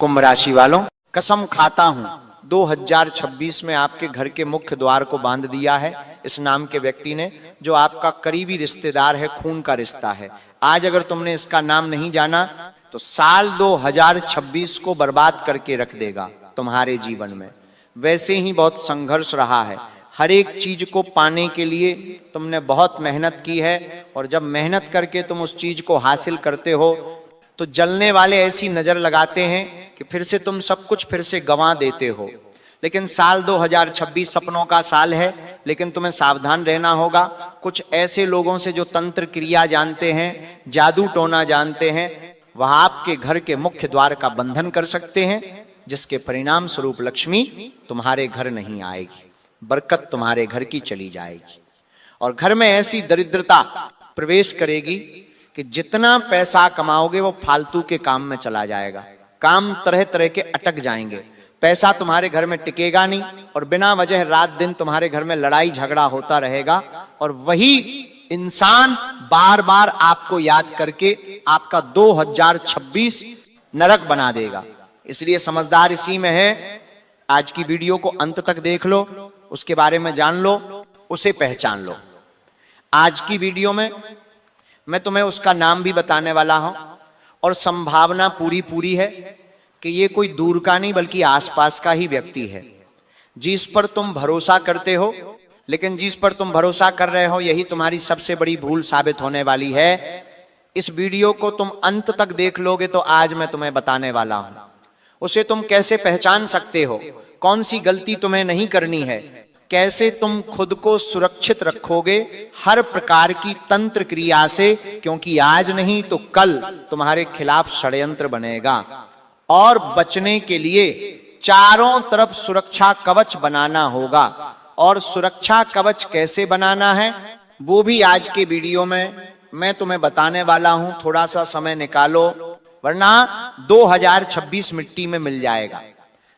कुंभ राशि वालों, कसम खाता हूं 2026 में आपके घर के मुख्य द्वार को बांध दिया है इस नाम के व्यक्ति ने, जो आपका करीबी रिश्तेदार है, खून का रिश्ता है। आज अगर तुमने इसका नाम नहीं जाना तो साल 2026 को बर्बाद करके रख देगा तुम्हारे जीवन में। वैसे ही बहुत संघर्ष रहा है, हर एक चीज को पाने के लिए तुमने बहुत मेहनत की है, और जब मेहनत करके तुम उस चीज को हासिल करते हो तो जलने वाले ऐसी नजर लगाते हैं कि फिर से तुम सब कुछ फिर से गंवा देते हो। लेकिन साल 2026 सपनों का साल है, लेकिन तुम्हें सावधान रहना होगा। कुछ ऐसे लोगों से जो तंत्र क्रिया जानते हैं, जादू टोना जानते हैं, वह आपके घर के मुख्य द्वार का बंधन कर सकते हैं, जिसके परिणाम स्वरूप लक्ष्मी तुम्हारे घर नहीं आएगी, बरकत तुम्हारे घर की चली जाएगी, और घर में ऐसी दरिद्रता प्रवेश करेगी कि जितना पैसा कमाओगे वो फालतू के काम में चला जाएगा। काम तरह तरह के अटक जाएंगे, पैसा तुम्हारे घर में टिकेगा नहीं, और बिना वजह रात दिन तुम्हारे घर में लड़ाई झगड़ा होता रहेगा, और वही इंसान बार बार आपको याद करके आपका 2026 नरक बना देगा। इसलिए समझदार इसी में है, आज की वीडियो को अंत तक देख लो, उसके बारे में जान लो, उसे पहचान लो। आज की वीडियो में मैं तुम्हें उसका नाम भी बताने वाला हूं, और संभावना पूरी है कि ये कोई दूर का नहीं बल्कि आसपास का ही व्यक्ति है, जिस पर तुम भरोसा करते हो। लेकिन जिस पर तुम भरोसा कर रहे हो यही तुम्हारी सबसे बड़ी भूल साबित होने वाली है। इस वीडियो को तुम अंत तक देख लोगे तो आज मैं तुम्हें बताने वाला हूं उसे तुम कैसे पहचान सकते हो, कौन सी गलती तुम्हें नहीं करनी है, कैसे तुम खुद को सुरक्षित रखोगे हर प्रकार की तंत्र क्रिया से, क्योंकि आज नहीं तो कल तुम्हारे खिलाफ षड्यंत्र बनेगा। और बचने के लिए चारों तरफ सुरक्षा कवच बनाना होगा, और सुरक्षा कवच कैसे बनाना है वो भी आज के वीडियो में मैं तुम्हें बताने वाला हूं। थोड़ा सा समय निकालो, वरना 2026 मिट्टी में मिल जाएगा।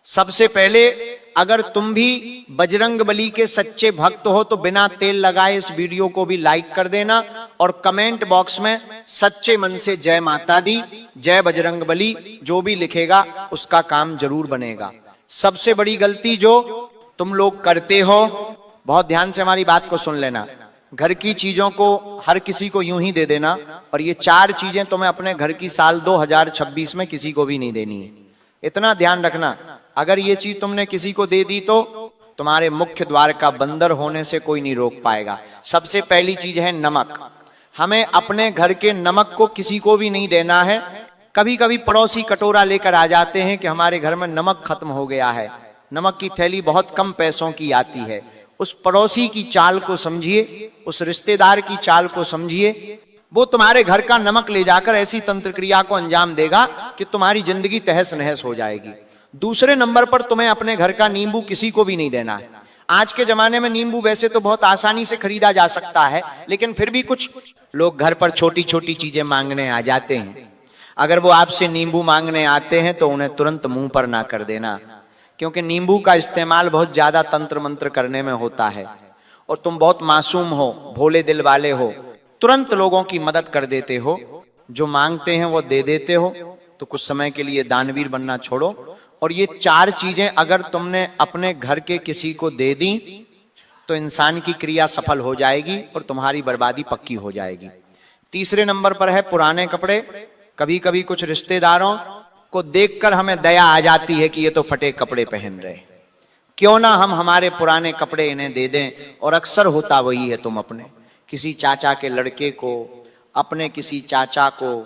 सबसे पहले, अगर तुम भी बजरंगबली के सच्चे भक्त हो तो बिना तेल लगाए इस वीडियो को भी लाइक कर देना, और कमेंट बॉक्स में सच्चे मन से जय माता दी, जय बजरंगबली जो भी लिखेगा उसका काम जरूर बनेगा। सबसे बड़ी गलती जो तुम लोग करते हो, बहुत ध्यान से हमारी बात को सुन लेना, घर की चीजों को हर किसी को यूं ही दे देना, और ये 4 चीजें तुम्हें अपने घर की साल 2026 में किसी को भी नहीं देनी है। इतना ध्यान रखना, अगर ये चीज तुमने किसी को दे दी तो तुम्हारे मुख्य द्वार का बंदर होने से कोई नहीं रोक पाएगा। सबसे पहली चीज है नमक। हमें अपने घर के नमक को किसी को भी नहीं देना है। कभी कभी पड़ोसी कटोरा लेकर आ जाते हैं कि हमारे घर में नमक खत्म हो गया है, नमक की थैली बहुत कम पैसों की आती है। उस पड़ोसी की चाल को समझिए, उस रिश्तेदार की चाल को समझिए, वो तुम्हारे घर का नमक ले जाकर ऐसी तंत्र क्रिया को अंजाम देगा कि तुम्हारी जिंदगी तहस नहस हो जाएगी। दूसरे नंबर पर तुम्हें अपने घर का नींबू किसी को भी नहीं देना है। आज के जमाने में नींबू वैसे तो बहुत आसानी से खरीदा जा सकता है, लेकिन फिर भी कुछ लोग घर पर छोटी छोटी चीजें मांगने आ जाते हैं। अगर वो आपसे नींबू मांगने आते हैं तो उन्हें तुरंत मुंह पर ना कर देना, क्योंकि नींबू का इस्तेमाल बहुत ज्यादा तंत्र मंत्र करने में होता है, और तुम बहुत मासूम हो, भोले दिल वाले हो, तुरंत लोगों की मदद कर देते हो, जो मांगते हैं वो दे देते हो। तो कुछ समय के लिए दानवीर बनना छोड़ो, और ये 4 चीजें अगर तुमने अपने घर के किसी को दे दी तो इंसान की क्रिया सफल हो जाएगी और तुम्हारी बर्बादी पक्की हो जाएगी। तीसरे नंबर पर है पुराने कपड़े। कभी कभी कुछ रिश्तेदारों को देखकर हमें दया आ जाती है कि ये तो फटे कपड़े पहन रहे, क्यों ना हम हमारे पुराने कपड़े इन्हें दे दें। और अक्सर होता वही है, तुम अपने किसी चाचा के लड़के को, अपने किसी चाचा को,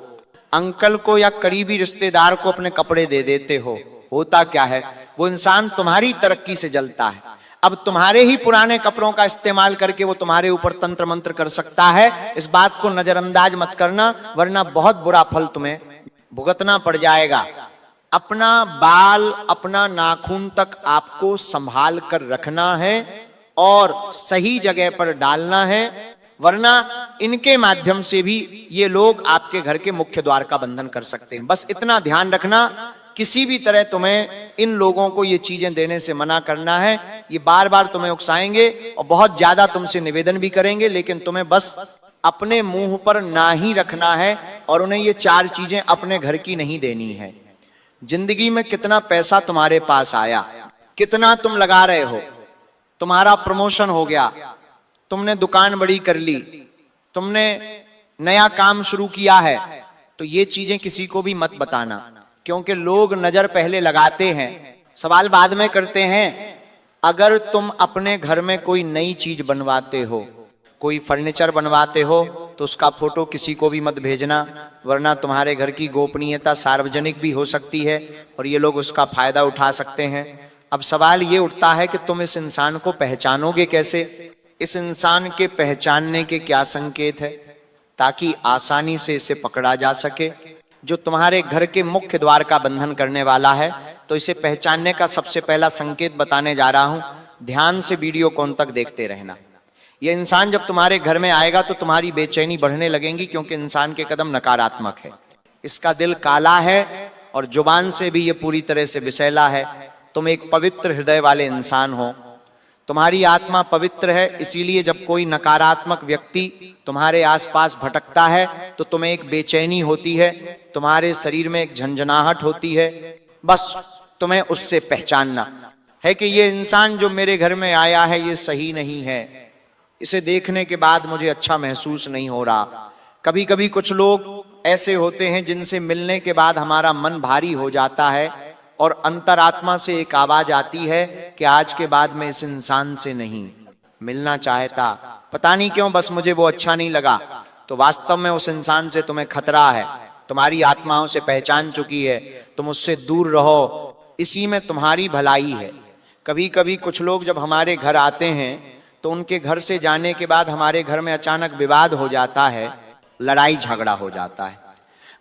अंकल को या करीबी रिश्तेदार को अपने कपड़े दे देते हो। होता क्या है, वो इंसान तुम्हारी तरक्की से जलता है। अब तुम्हारे ही पुराने कपड़ों का इस्तेमाल करके वो तुम्हारे ऊपर तंत्र मंत्र कर सकता है। इस बात को नजरअंदाज मत करना, वरना बहुत बुरा फल तुम्हें भुगतना पड़ जाएगा। अपना बाल, अपना नाखून तक आपको संभाल कर रखना है और सही जगह पर डालना है, वरना इनके माध्यम से भी ये लोग आपके घर के मुख्य द्वार का बंधन कर सकते हैं। बस इतना ध्यान रखना, किसी भी तरह तुम्हें इन लोगों को ये चीजें देने से मना करना है। ये बार बार तुम्हें उकसाएंगे और बहुत ज्यादा तुमसे निवेदन भी करेंगे, लेकिन तुम्हें बस अपने मुंह पर ना ही रखना है और उन्हें ये 4 चीजें अपने घर की नहीं देनी है। जिंदगी में कितना पैसा तुम्हारे पास आया, कितना तुम लगा रहे हो, तुम्हारा प्रमोशन हो गया, तुमने दुकान बड़ी कर ली, तुमने नया काम शुरू किया है, तो ये चीजें किसी को भी मत बताना, क्योंकि लोग नजर पहले लगाते हैं, सवाल बाद में करते हैं। अगर तुम अपने घर में कोई नई चीज बनवाते हो, कोई फर्नीचर बनवाते हो, तो उसका फोटो किसी को भी मत भेजना, वरना तुम्हारे घर की गोपनीयता सार्वजनिक भी हो सकती है और ये लोग उसका फायदा उठा सकते हैं। अब सवाल ये उठता है कि तुम इस इंसान को पहचानोगे कैसे, इस इंसान के पहचानने के क्या संकेत है, ताकि आसानी से इसे पकड़ा जा सके। जो तुम्हारे घर के मुख्य द्वार का बंधन करने वाला है, तो इसे पहचानने का सबसे पहला संकेत बताने जा रहा हूं। ध्यान से वीडियो को अंत तक देखते रहना। यह इंसान जब तुम्हारे घर में आएगा तो तुम्हारी बेचैनी बढ़ने लगेगी, क्योंकि इंसान के कदम नकारात्मक है, इसका दिल काला है और जुबान से भी ये पूरी तरह से विषैला है। तुम एक पवित्र हृदय वाले इंसान हो, तुम्हारी आत्मा पवित्र है, इसीलिए जब कोई नकारात्मक व्यक्ति तुम्हारे आसपास भटकता है तो तुम्हें एक बेचैनी होती है, तुम्हारे शरीर में एक झंझनाहट होती है। बस तुम्हें उससे पहचानना है कि ये इंसान जो मेरे घर में आया है ये सही नहीं है, इसे देखने के बाद मुझे अच्छा महसूस नहीं हो रहा। कभी कभी कुछ लोग ऐसे होते हैं जिनसे मिलने के बाद हमारा मन भारी हो जाता है और अंतरात्मा से एक आवाज आती है कि आज के बाद मैं इस इंसान से नहीं मिलना चाहता, पता नहीं क्यों, बस मुझे वो अच्छा नहीं लगा। तो वास्तव में उस इंसान से तुम्हें खतरा है, तुम्हारी आत्मा उसे पहचान चुकी है, तुम उससे दूर रहो, इसी में तुम्हारी भलाई है। कभी कभी कुछ लोग जब हमारे घर आते हैं तो उनके घर से जाने के बाद हमारे घर में अचानक विवाद हो जाता है, लड़ाई झगड़ा हो जाता है,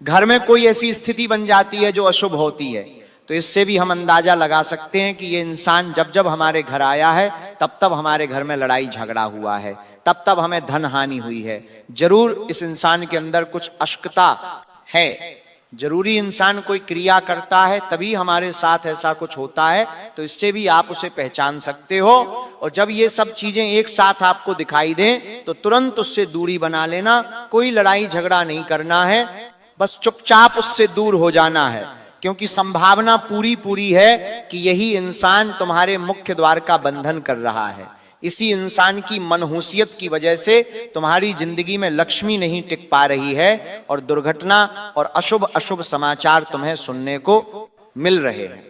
घर में कोई ऐसी स्थिति बन जाती है जो अशुभ होती है। तो इससे भी हम अंदाजा लगा सकते हैं कि ये इंसान जब जब हमारे घर आया है तब तब हमारे घर में लड़ाई झगड़ा हुआ है, तब तब हमें धन हानि हुई है। जरूर इस इंसान के अंदर कुछ अशुद्धता है, जरूरी इंसान कोई क्रिया करता है तभी हमारे साथ ऐसा कुछ होता है, तो इससे भी आप उसे पहचान सकते हो। और जब ये सब चीजें एक साथ आपको दिखाई दें तो तुरंत उससे दूरी बना लेना, कोई लड़ाई झगड़ा नहीं करना है, बस चुपचाप उससे दूर हो जाना है, क्योंकि संभावना पूरी है कि यही इंसान तुम्हारे मुख्य द्वार का बंधन कर रहा है। इसी इंसान की मनहूसियत की वजह से तुम्हारी जिंदगी में लक्ष्मी नहीं टिक पा रही है और दुर्घटना और अशुभ समाचार तुम्हें सुनने को मिल रहे हैं।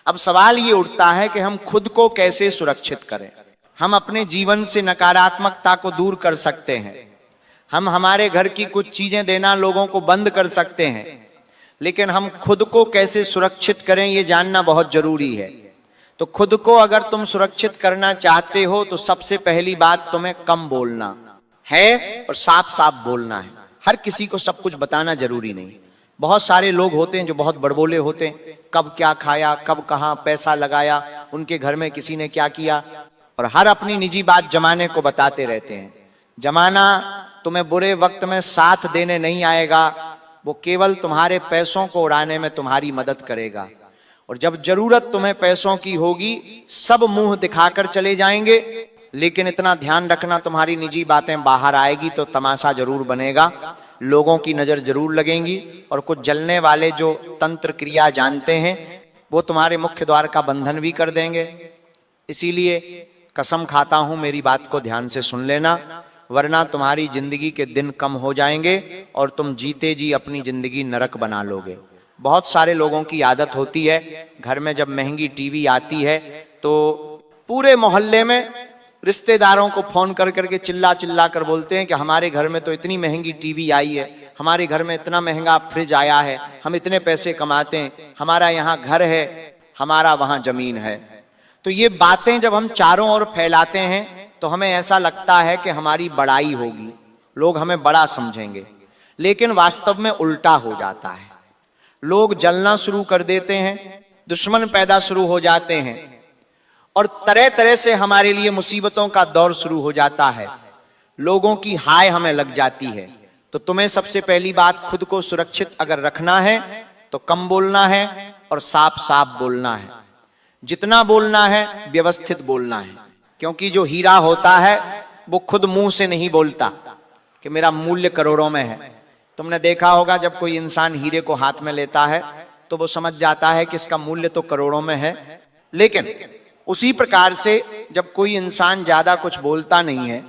अब सवाल ये उठता है कि हम खुद को कैसे सुरक्षित करें। हम अपने जीवन से नकारात्मकता को दूर कर सकते हैं, हम हमारे घर की कुछ चीजें देना लोगों को बंद कर सकते हैं, लेकिन हम खुद को कैसे सुरक्षित करें ये जानना बहुत जरूरी है। तो खुद को अगर तुम सुरक्षित करना चाहते हो तो सबसे पहली बात तुम्हें कम बोलना है और साफ साफ बोलना है। हर किसी को सब कुछ बताना जरूरी नहीं। बहुत सारे लोग होते हैं जो बहुत बड़बोले होते हैं, कब क्या खाया, कब कहाँ पैसा लगाया, उनके घर में किसी ने क्या किया, और हर अपनी निजी बात जमाने को बताते रहते हैं। जमाना तुम्हें बुरे वक्त में साथ देने नहीं आएगा, वो केवल तुम्हारे पैसों को उड़ाने में तुम्हारी मदद करेगा। और जब जरूरत तुम्हें पैसों की होगी सब मुंह दिखाकर चले जाएंगे, लेकिन इतना ध्यान रखना तुम्हारी निजी बातें बाहर आएगी तो तमाशा जरूर बनेगा, लोगों की नजर जरूर लगेंगी, और कुछ जलने वाले जो तंत्र क्रिया जानते हैं वो तुम्हारे मुख्य द्वार का बंधन भी कर देंगे। इसीलिए कसम खाता हूं, मेरी बात को ध्यान से सुन लेना, वरना तुम्हारी जिंदगी के दिन कम हो जाएंगे और तुम जीते जी अपनी जिंदगी नरक बना लोगे। बहुत सारे लोगों की आदत होती है, घर में जब महंगी टीवी आती है तो पूरे मोहल्ले में रिश्तेदारों को फोन कर करके चिल्ला चिल्ला कर बोलते हैं कि हमारे घर में तो इतनी महंगी टीवी आई है, हमारे घर में इतना महंगा फ्रिज आया है, हम इतने पैसे कमाते हैं, हमारा यहाँ घर है, हमारा वहां जमीन है। तो ये बातें जब हम चारों ओर फैलाते हैं तो हमें ऐसा लगता है कि हमारी बड़ाई होगी, लोग हमें बड़ा समझेंगे, लेकिन वास्तव में उल्टा हो जाता है। लोग जलना शुरू कर देते हैं, दुश्मन पैदा शुरू हो जाते हैं और तरह तरह से हमारे लिए मुसीबतों का दौर शुरू हो जाता है, लोगों की हाय हमें लग जाती है। तो तुम्हें सबसे पहली बात, खुद को सुरक्षित अगर रखना है तो कम बोलना है और साफ साफ बोलना है। जितना बोलना है व्यवस्थित बोलना है, क्योंकि जो हीरा होता है वो खुद मुंह से नहीं बोलता कि मेरा मूल्य करोड़ों में है। तुमने देखा होगा जब कोई इंसान हीरे को हाथ में लेता है तो वो समझ जाता है कि इसका मूल्य तो करोड़ों में है। लेकिन उसी प्रकार से जब कोई इंसान ज्यादा कुछ बोलता नहीं है,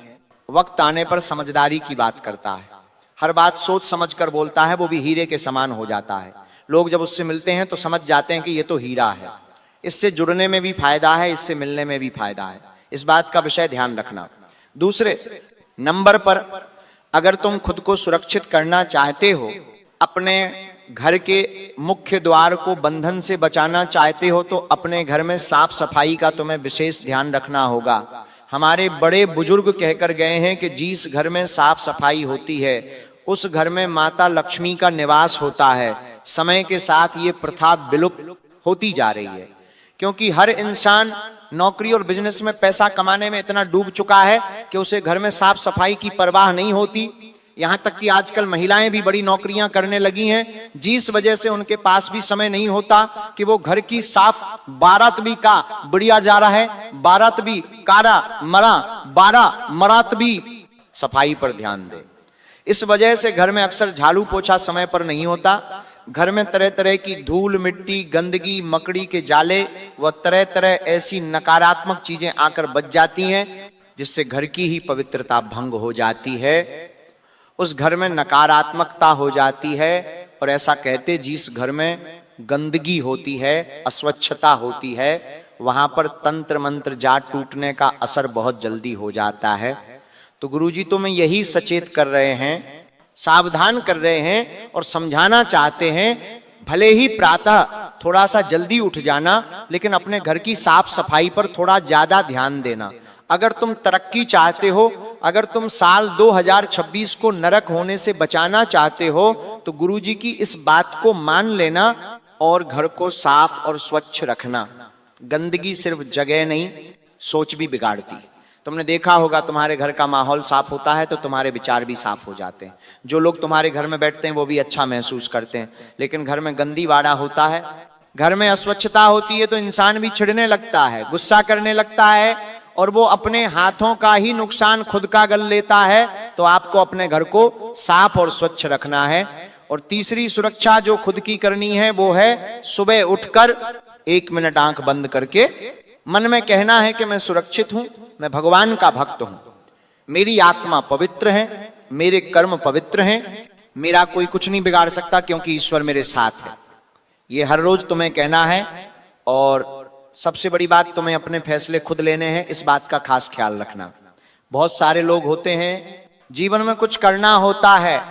वक्त आने पर समझदारी की बात करता है, हर बात सोच समझ कर बोलता है, वो भी हीरे के समान हो जाता है। लोग जब उससे मिलते हैं तो समझ जाते हैं कि ये तो हीरा है, इससे जुड़ने में भी फायदा है, इससे मिलने में भी फायदा है। इस बात का विषय ध्यान रखना। दूसरे नंबर पर, अगर तुम खुद को सुरक्षित करना चाहते हो, अपने घर के मुख्य द्वार को बंधन से बचाना चाहते हो, तो अपने घर में साफ सफाई का तुम्हें विशेष ध्यान रखना होगा। हमारे बड़े बुजुर्ग कहकर गए हैं कि जिस घर में साफ सफाई होती है उस घर में माता लक्ष्मी का निवास होता है। समय के साथ ये प्रथा विलुप्त होती जा रही है, क्योंकि हर इंसान नौकरी और बिजनेस में पैसा कमाने में इतना डूब चुका है कि उसे घर में साफ सफाई की परवाह नहीं होती। यहां तक कि आजकल महिलाएं भी बड़ी नौकरियां करने लगी हैं, जिस वजह से उनके पास भी समय नहीं होता कि वो घर की साफ, बारात भी का बढ़िया जा रहा है, बारात भी कारा मरा, 12 मरात भी सफाई पर ध्यान दे। इस वजह से घर में अक्सर झाड़ू पोछा समय पर नहीं होता। घर में तरह तरह की धूल मिट्टी, गंदगी, मकड़ी के जाले व तरह तरह ऐसी नकारात्मक चीजें आकर बच जाती हैं, जिससे घर की ही पवित्रता भंग हो जाती है। उस घर में नकारात्मकता हो जाती है। और ऐसा कहते, जिस घर में गंदगी होती है, अस्वच्छता होती है, वहां पर तंत्र मंत्र जाट टूटने का असर बहुत जल्दी हो जाता है। तो गुरुजी तुम्हें यही सचेत कर रहे हैं, सावधान कर रहे हैं और समझाना चाहते हैं, भले ही प्रातः थोड़ा सा जल्दी उठ जाना, लेकिन अपने घर की साफ सफाई पर थोड़ा ज्यादा ध्यान देना। अगर तुम तरक्की चाहते हो, अगर तुम साल 2026 को नरक होने से बचाना चाहते हो, तो गुरुजी की इस बात को मान लेना और घर को साफ और स्वच्छ रखना। गंदगी सिर्फ जगह नहीं, सोच भी बिगाड़ती। तुमने देखा होगा, तुम्हारे घर का माहौल साफ होता है तो तुम्हारे विचार भी साफ हो जाते हैं। जो लोग तुम्हारे घर में बैठते हैं वो भी अच्छा महसूस करते हैं। लेकिन घर में गंदी वाड़ा होता है, घर में अस्वच्छता होती है, तो इंसान भी चिढ़ने लगता है, गुस्सा करने लगता है, और वो अपने हाथों का ही नुकसान खुद का गल लेता है। तो आपको अपने घर को साफ और स्वच्छ रखना है। और तीसरी सुरक्षा जो खुद की करनी है वो है, सुबह उठकर 1 मिनट आंख बंद करके मन में कहना है कि मैं सुरक्षित हूं, मैं भगवान का भक्त हूं, मेरी आत्मा पवित्र है, मेरे कर्म पवित्र हैं, मेरा कोई कुछ नहीं बिगाड़ सकता क्योंकि ईश्वर मेरे साथ है। ये हर रोज तुम्हें कहना है। और सबसे बड़ी बात, तुम्हें अपने फैसले खुद लेने हैं, इस बात का खास ख्याल रखना। बहुत सारे लोग होते हैं, जीवन में कुछ करना होता है,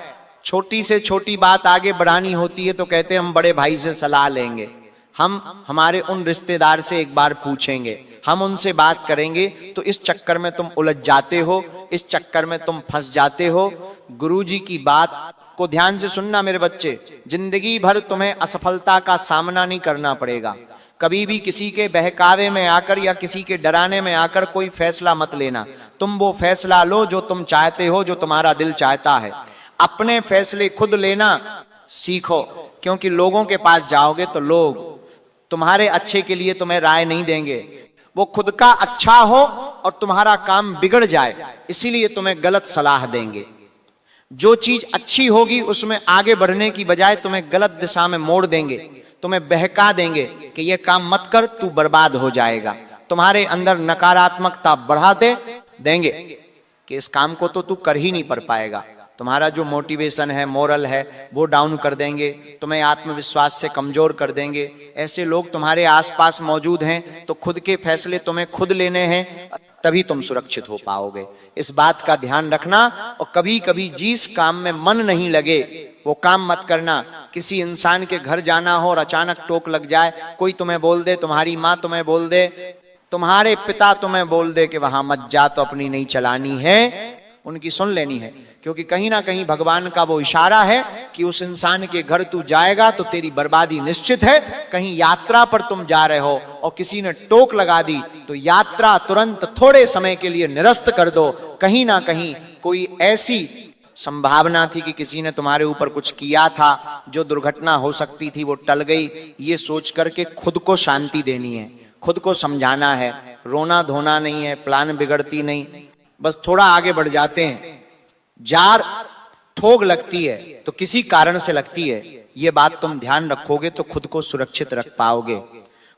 छोटी से छोटी बात आगे बढ़ानी होती है तो कहते हैं हम बड़े भाई से सलाह लेंगे, हम हमारे उन रिश्तेदार से एक बार पूछेंगे, हम उनसे बात करेंगे। तो इस चक्कर में तुम उलझ जाते हो, इस चक्कर में तुम फंस जाते हो। गुरुजी की बात को ध्यान से सुनना मेरे बच्चे, जिंदगी भर तुम्हें असफलता का सामना नहीं करना पड़ेगा। कभी भी किसी के बहकावे में आकर या किसी के डराने में आकर कोई फैसला मत लेना। तुम वो फैसला लो जो तुम चाहते हो, जो तुम्हारा दिल चाहता है। अपने फैसले खुद लेना सीखो, क्योंकि लोगों के पास जाओगे तो लोग तुम्हारे अच्छे के लिए तुम्हें राय नहीं देंगे। वो खुद का अच्छा हो और तुम्हारा काम बिगड़ जाए, इसीलिए तुम्हें गलत सलाह देंगे। जो चीज अच्छी होगी उसमें आगे बढ़ने की बजाय तुम्हें गलत दिशा में मोड़ देंगे, तुम्हें बहका देंगे कि ये काम मत कर, तू बर्बाद हो जाएगा। तुम्हारे अंदर नकारात्मकता बढ़ाते देंगे कि इस काम को तो तू कर ही नहीं कर पाएगा। तुम्हारा जो मोटिवेशन है, मोरल है, वो डाउन कर देंगे, तुम्हें आत्मविश्वास से कमजोर कर देंगे। ऐसे लोग तुम्हारे आसपास मौजूद हैं, तो खुद के फैसले तुम्हें खुद लेने हैं, तभी तुम सुरक्षित हो पाओगे। इस बात का ध्यान रखना। और कभी कभी जिस काम में मन नहीं लगे वो काम मत करना। किसी इंसान के घर जाना हो और अचानक टोक लग जाए, कोई तुम्हें बोल दे, तुम्हारी माँ तुम्हें बोल दे, तुम्हारे पिता तुम्हें बोल दे कि वहां मत जा, तो अपनी नहीं चलानी है, उनकी सुन लेनी है। क्योंकि कहीं ना कहीं भगवान का वो इशारा है कि उस इंसान के घर तू जाएगा तो तेरी बर्बादी निश्चित है। कहीं यात्रा पर तुम जा रहे हो और किसी ने टोक लगा दी तो यात्रा तुरंत थोड़े समय के लिए निरस्त कर दो। कहीं ना कहीं कोई ऐसी संभावना थी कि किसी ने तुम्हारे ऊपर कुछ किया था, जो दुर्घटना हो सकती थी वो टल गई। ये सोच करके खुद को शांति देनी है, खुद को समझाना है, रोना धोना नहीं है, प्लान बिगड़ती नहीं, बस थोड़ा आगे बढ़ जाते हैं। जार ठोक लगती है तो किसी कारण से लगती है, ये बात तुम ध्यान रखोगे तो खुद को सुरक्षित रख पाओगे।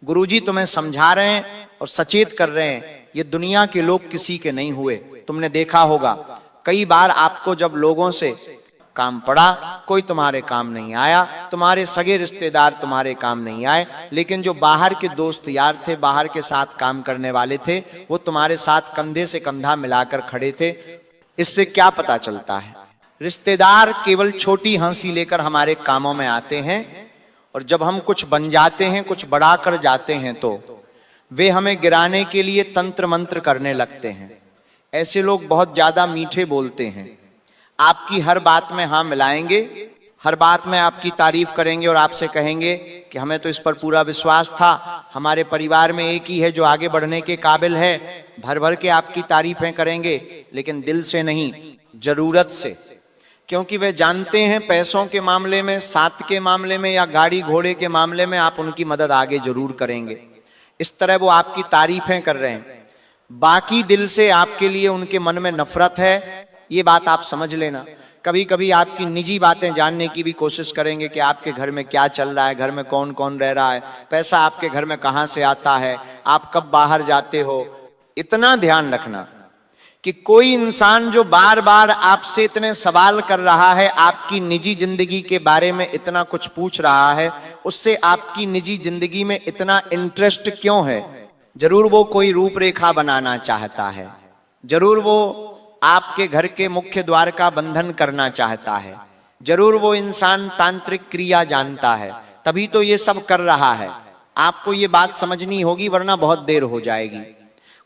गुरुजी तुम्हें समझा रहे हैं और सचेत कर रहे हैं, ये दुनिया के लोग किसी के नहीं हुए। तुमने देखा होगा कई बार आपको जब लोगों से काम पड़ा, कोई तुम्हारे काम नहीं आया, तुम्हारे सगे रिश्तेदार तुम्हारे काम नहीं आए, लेकिन जो बाहर के दोस्त यार थे, बाहर के साथ काम करने वाले थे, वो तुम्हारे साथ कंधे से कंधा मिलाकर खड़े थे। इससे क्या पता चलता है? रिश्तेदार केवल छोटी हंसी लेकर हमारे कामों में आते हैं, और जब हम कुछ बन जाते हैं, कुछ बड़ा कर जाते हैं, तो वे हमें गिराने के लिए तंत्र मंत्र करने लगते हैं। ऐसे लोग बहुत ज्यादा मीठे बोलते हैं, आपकी हर बात में हाँ मिलाएंगे, हर बात में आपकी तारीफ करेंगे और आपसे कहेंगे कि हमें तो इस पर पूरा विश्वास था, हमारे परिवार में एक ही है जो आगे बढ़ने के काबिल है। भर भर के आपकी तारीफें करेंगे, लेकिन दिल से नहीं, जरूरत से, क्योंकि वे जानते हैं पैसों के मामले में, साथ के मामले में या गाड़ी घोड़े के मामले में आप उनकी मदद आगे जरूर करेंगे। इस तरह वो आपकी तारीफें कर रहे हैं, बाकी दिल से आपके लिए उनके मन में नफरत है। ये बात आप समझ लेना। कभी कभी आपकी निजी बातें जानने की भी कोशिश करेंगे कि आपके घर में क्या चल रहा है, घर में कौन कौन रह रहा है, पैसा आपके घर में कहां से आता है, आप कब बाहर जाते हो। इतना ध्यान रखना कि कोई इंसान जो बार बार आपसे इतने सवाल कर रहा है, आपकी निजी जिंदगी के बारे में इतना कुछ पूछ रहा है, उससे आपकी निजी जिंदगी में इतना इंटरेस्ट क्यों है? जरूर वो कोई रूपरेखा बनाना चाहता है, जरूर वो आपके घर के मुख्य द्वार का बंधन करना चाहता है, जरूर वो इंसान तांत्रिक क्रिया जानता है, तभी तो ये सब कर रहा है। आपको ये बात समझनी होगी, वरना बहुत देर हो जाएगी।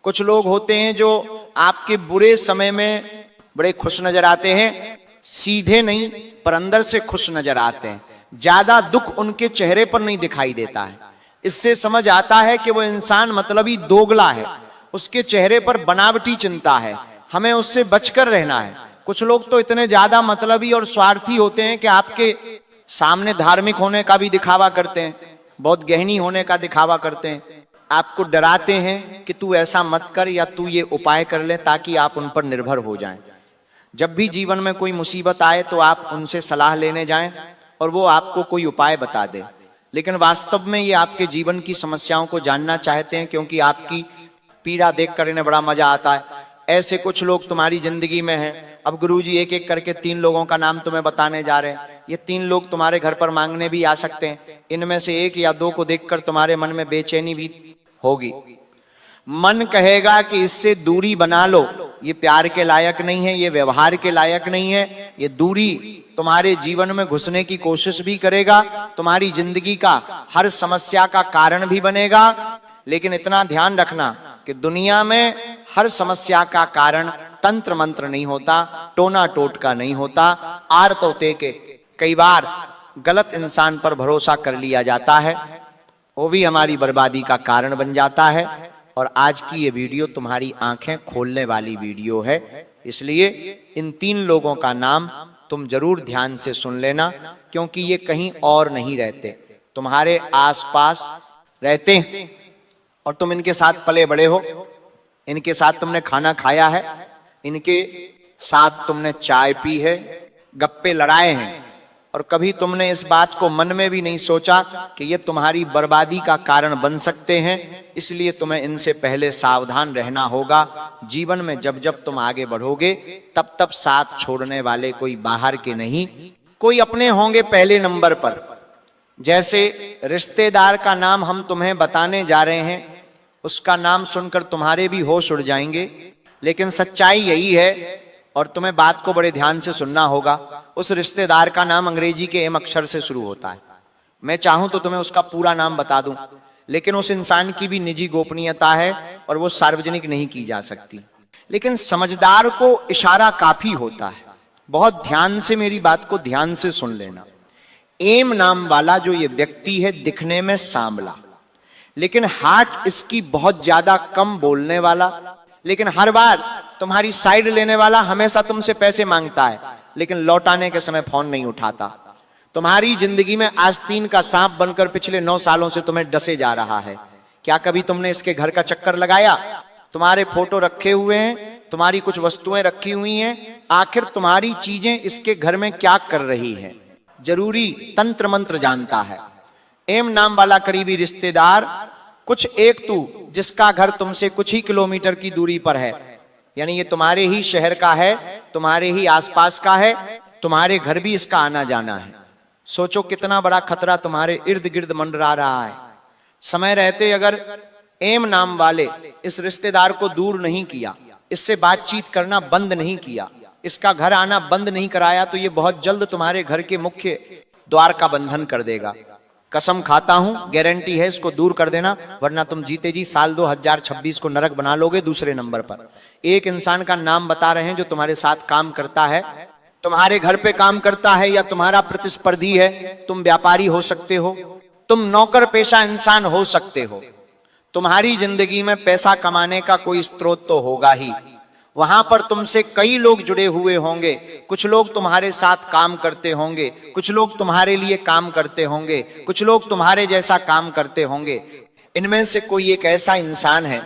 कुछ लोग होते हैं जो आपके बुरे समय में बड़े खुश नजर आते हैं, सीधे नहीं पर अंदर से खुश नजर आते हैं, ज्यादा दुख उनके चेहरे पर नहीं दिखाई देता है। इससे समझ आता है कि वो इंसान मतलबी दोगला है, उसके चेहरे पर बनावटी चिंता है, हमें उससे बचकर रहना है। कुछ लोग तो इतने ज्यादा मतलबी और स्वार्थी होते हैं कि आपके सामने धार्मिक होने का भी दिखावा करते हैं, बहुत गहनी होने का दिखावा करते हैं, आपको डराते हैं कि तू ऐसा मत कर या तू ये उपाय कर ले, ताकि आप उन पर निर्भर हो जाएं। जब भी जीवन में कोई मुसीबत आए तो आप उनसे सलाह लेने जाएं और वो आपको कोई उपाय बता दे, लेकिन वास्तव में ये आपके जीवन की समस्याओं को जानना चाहते हैं, क्योंकि आपकी पीड़ा देखकर इन्हें बड़ा मजा आता है। ऐसे कुछ लोग तुम्हारी जिंदगी में हैं। अब गुरुजी एक एक करके 3 लोगों का नाम तुम्हें बताने जा रहे हैं। ये 3 लोग तुम्हारे घर पर मांगने भी आ सकते हैं। इनमें से 1 या 2 को देखकर तुम्हारे मन में बेचैनी भी होगी। मन कहेगा कि इससे दूरी बना लो, ये प्यार के लायक नहीं है, ये व्यवहार के लायक नहीं है। ये दूरी तुम्हारे जीवन में घुसने की कोशिश भी करेगा, तुम्हारी जिंदगी का हर समस्या का कारण भी बनेगा। लेकिन इतना ध्यान रखना कि दुनिया में हर समस्या का कारण तंत्र मंत्र नहीं होता, टोना टोटका नहीं होता, आर तोते के। कई बार गलत इंसान पर भरोसा कर लिया जाता है, वो भी हमारी बर्बादी का कारण बन जाता है। और आज की ये वीडियो तुम्हारी आंखें खोलने वाली वीडियो है, इसलिए इन 3 लोगों का नाम तुम जरूर ध्यान से सुन लेना, क्योंकि ये कहीं और नहीं रहते, तुम्हारे आसपास रहते हैं और तुम इनके साथ पले बड़े हो, इनके साथ तुमने खाना खाया है, इनके साथ तुमने चाय पी है, गप्पे लड़ाए हैं, और कभी तुमने इस बात को मन में भी नहीं सोचा कि ये तुम्हारी बर्बादी का कारण बन सकते हैं। इसलिए तुम्हें इनसे पहले सावधान रहना होगा। जीवन में जब जब तुम आगे बढ़ोगे, तब तब साथ छोड़ने वाले कोई बाहर के नहीं, कोई अपने होंगे पहले नंबर पर। जैसे रिश्तेदार का नाम हम तुम्हें बताने जा रहे हैं, उसका नाम सुनकर तुम्हारे भी होश उड़ जाएंगे, लेकिन सच्चाई यही है और तुम्हें बात को बड़े ध्यान से सुनना होगा। उस रिश्तेदार का नाम अंग्रेजी के एम अक्षर से शुरू होता है। मैं चाहूं तो तुम्हें उसका पूरा नाम बता दूं, लेकिन उस इंसान की भी निजी गोपनीयता है और वो सार्वजनिक नहीं की जा सकती। लेकिन समझदार को इशारा काफी होता है। बहुत ध्यान से मेरी बात को ध्यान से सुन लेना। एम नाम वाला जो ये व्यक्ति है, दिखने में सांवला, लेकिन हार्ट इसकी बहुत ज्यादा कम बोलने वाला, लेकिन हर बार तुम्हारी साइड लेने वाला, हमेशा तुमसे पैसे मांगता है लेकिन लौटाने के समय फोन नहीं उठाता। तुम्हारी जिंदगी में आस्तीन का सांप बनकर पिछले 9 सालों से तुम्हें डसे जा रहा है। क्या कभी तुमने इसके घर का चक्कर लगाया? तुम्हारे फोटो रखे हुए हैं, तुम्हारी कुछ वस्तुएं रखी हुई हैं, आखिर तुम्हारी चीजें इसके घर में क्या कर रही हैं? जरूरी तंत्र मंत्र जानता है। एम नाम वाला करीबी रिश्तेदार कुछ एक तू जिसका घर तुमसे कुछ ही किलोमीटर की दूरी पर है, यानी ये तुम्हारे ही शहर का है, तुम्हारे ही आसपास का है, तुम्हारे घर भी इसका आना जाना है। सोचो कितना बड़ा खतरा तुम्हारे इर्द गिर्द मंडरा रहा है। समय रहते अगर एम नाम वाले इस रिश्तेदार को दूर नहीं किया, इससे बातचीत करना बंद नहीं किया, इसका घर आना बंद नहीं कराया, तो ये बहुत जल्द तुम्हारे घर के मुख्य द्वार का बंधन कर देगा। कसम खाता हूं, गारंटी है, इसको दूर कर देना, वरना तुम जीते जी साल 2026 को नरक बना लोगे। दूसरे नंबर पर एक इंसान का नाम बता रहे हैं जो तुम्हारे साथ काम करता है, तुम्हारे घर पे काम करता है, या तुम्हारा प्रतिस्पर्धी है। तुम व्यापारी हो सकते हो, तुम नौकर पेशा इंसान हो सकते हो। तुम्हारी जिंदगी में पैसा कमाने का कोई स्रोत तो होगा ही, वहां पर तुमसे कई लोग जुड़े हुए होंगे। कुछ लोग तुम्हारे साथ काम करते होंगे, कुछ लोग तुम्हारे लिए काम करते होंगे, कुछ लोग तुम्हारे जैसा काम करते होंगे। इनमें से कोई एक ऐसा इंसान है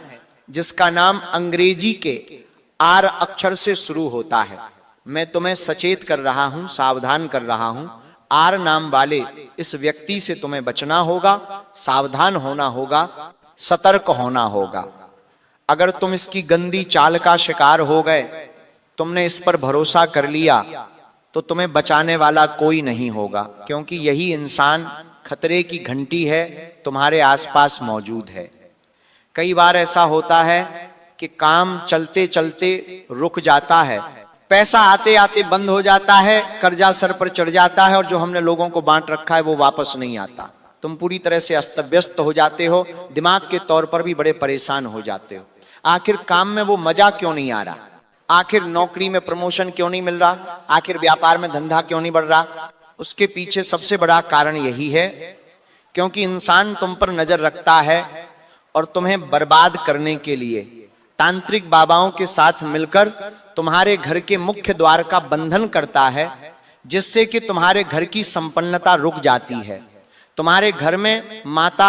जिसका नाम अंग्रेजी के आर अक्षर से शुरू होता है। मैं तुम्हें सचेत कर रहा हूं, सावधान कर रहा हूं। आर नाम वाले इस व्यक्ति से तुम्हें बचना होगा, सावधान होना होगा, सतर्क होना होगा। अगर तुम इसकी गंदी चाल का शिकार हो गए, तुमने इस पर भरोसा कर लिया, तो तुम्हें बचाने वाला कोई नहीं होगा, क्योंकि यही इंसान खतरे की घंटी है, तुम्हारे आसपास मौजूद है। कई बार ऐसा होता है कि काम चलते चलते रुक जाता है, पैसा आते आते बंद हो जाता है, कर्जा सर पर चढ़ जाता है, और जो हमने लोगों को बांट रखा है वो वापस नहीं आता। तुम पूरी तरह से अस्त व्यस्त हो जाते हो, दिमाग के तौर पर भी बड़े परेशान हो जाते हो। आखिर काम में वो मजा क्यों नहीं आ रहा? आखिर नौकरी में प्रमोशन क्यों नहीं मिल रहा? आखिर व्यापार में धंधा क्यों नहीं बढ़ रहा? उसके पीछे सबसे बड़ा कारण यही है, क्योंकि इंसान तुम पर नजर रखता है और तुम्हें बर्बाद करने के लिए तांत्रिक बाबाओं के साथ मिलकर तुम्हारे घर के मुख्य द्वार का बंधन करता है, जिससे कि तुम्हारे घर की संपन्नता रुक जाती है। तुम्हारे घर में माता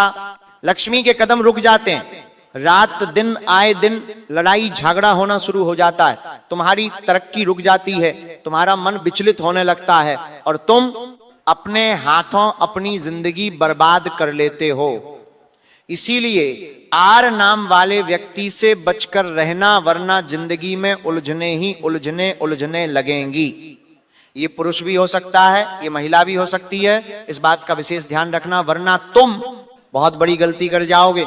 लक्ष्मी के कदम रुक जाते हैं, रात दिन आए दिन लड़ाई झगड़ा होना शुरू हो जाता है, तुम्हारी तरक्की रुक जाती है, तुम्हारा मन विचलित होने लगता है, और तुम अपने हाथों अपनी जिंदगी बर्बाद कर लेते हो। इसीलिए आर नाम वाले व्यक्ति से बचकर रहना, वरना जिंदगी में उलझने लगेंगी। ये पुरुष भी हो सकता है, ये महिला भी हो सकती है, इस बात का विशेष ध्यान रखना, वरना तुम बहुत बड़ी गलती कर जाओगे।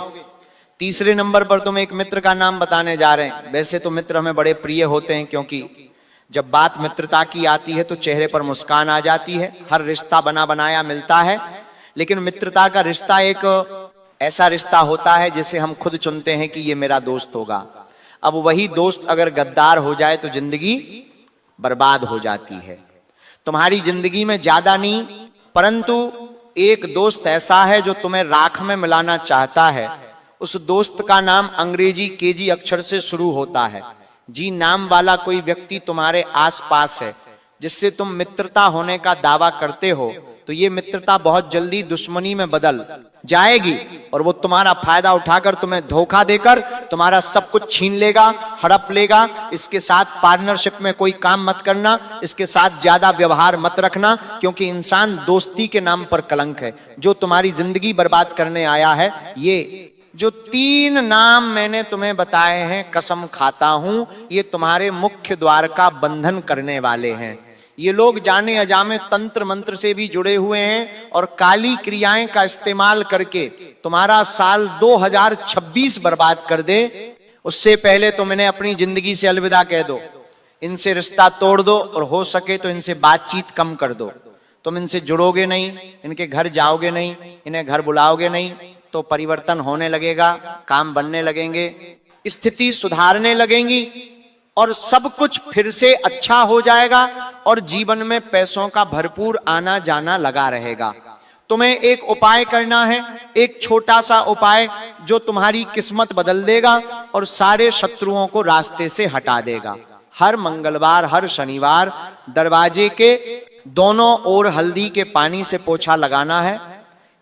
तीसरे नंबर पर तुम एक मित्र का नाम बताने जा रहे हैं। वैसे तो मित्र हमें बड़े प्रिय होते हैं, क्योंकि जब बात मित्रता की आती है तो चेहरे पर मुस्कान आ जाती है, हर रिश्ता बना बनाया मिलता है। लेकिन मित्रता का रिश्ता एक ऐसा रिश्ता होता है जिसे हम खुद चुनते हैं कि ये मेरा दोस्त होगा। अब वही दोस्त अगर गद्दार हो जाए तो जिंदगी बर्बाद हो जाती है। तुम्हारी जिंदगी में ज्यादा नहीं, परंतु एक दोस्त ऐसा है जो तुम्हें राख में मिलाना चाहता है। उस दोस्त का नाम अंग्रेजी केजी अक्षर से शुरू होता है। जी नाम वाला कोई व्यक्ति तुम्हारे आसपास है जिससे तुम मित्रता होने का दावा करते हो, तो ये मित्रता बहुत जल्दी दुश्मनी में बदल जाएगी, और वो तुम्हारा फायदा उठाकर तुम्हें धोखा देकर तुम्हारा सब कुछ छीन लेगा, हड़प लेगा। इसके साथ पार्टनरशिप में कोई काम मत करना, इसके साथ ज्यादा व्यवहार मत रखना, क्योंकि इंसान दोस्ती के नाम पर कलंक है। जो तुम्हारी जिंदगी बर्बाद करने आया है, ये जो 3 नाम मैंने तुम्हें बताए हैं, कसम खाता हूं, ये तुम्हारे मुख्य द्वार का बंधन करने वाले हैं। ये लोग जाने अजामे तंत्र मंत्र से भी जुड़े हुए हैं, और काली क्रियाएं का इस्तेमाल करके तुम्हारा साल 2026 बर्बाद कर दे। उससे पहले तुम इन्हें अपनी जिंदगी से अलविदा कह दो, इनसे रिश्ता तोड़ दो, और हो सके तो इनसे बातचीत कम कर दो। तुम इनसे जुड़ोगे नहीं, इनके घर जाओगे नहीं, इन्हें घर बुलाओगे नहीं, तो परिवर्तन होने लगेगा, काम बनने लगेंगे, स्थिति सुधारने लगेंगी, और सब कुछ फिर से अच्छा हो जाएगा, और जीवन में पैसों का भरपूर आना जाना लगा रहेगा। तुम्हें एक उपाय करना है, एक छोटा सा उपाय जो तुम्हारी किस्मत बदल देगा और सारे शत्रुओं को रास्ते से हटा देगा। हर मंगलवार, हर शनिवार दरवाजे के दोनों ओर हल्दी के पानी से पोछा लगाना है।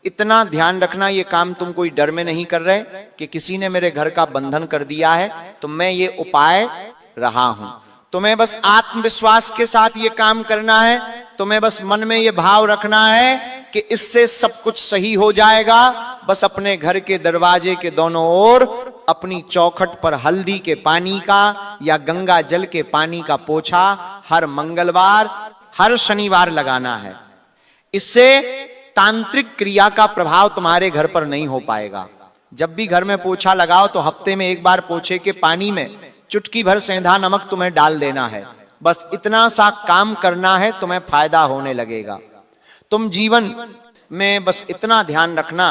इतना ध्यान रखना, ये काम तुम कोई डर में नहीं कर रहे कि किसी ने मेरे घर का बंधन कर दिया है, तो मैं ये उपाय रहा हूं। तुम्हें बस आत्मविश्वास के साथ ये काम करना है। तुम्हें बस मन में ये भाव रखना है कि इससे सब कुछ सही हो जाएगा। बस अपने घर के दरवाजे के दोनों ओर अपनी चौखट पर हल्दी के पानी का या गंगा जल के पानी का पोछा हर मंगलवार, हर शनिवार लगाना है। इससे तांत्रिक क्रिया का प्रभाव तुम्हारे घर पर नहीं हो पाएगा। जब भी घर में पोछा लगाओ तो हफ्ते में एक बार पोछे के पानी में चुटकी भर सेंधा नमक तुम्हें डाल देना है। बस इतना सा काम करना है, तुम्हें फायदा होने लगेगा। तुम जीवन में बस इतना ध्यान रखना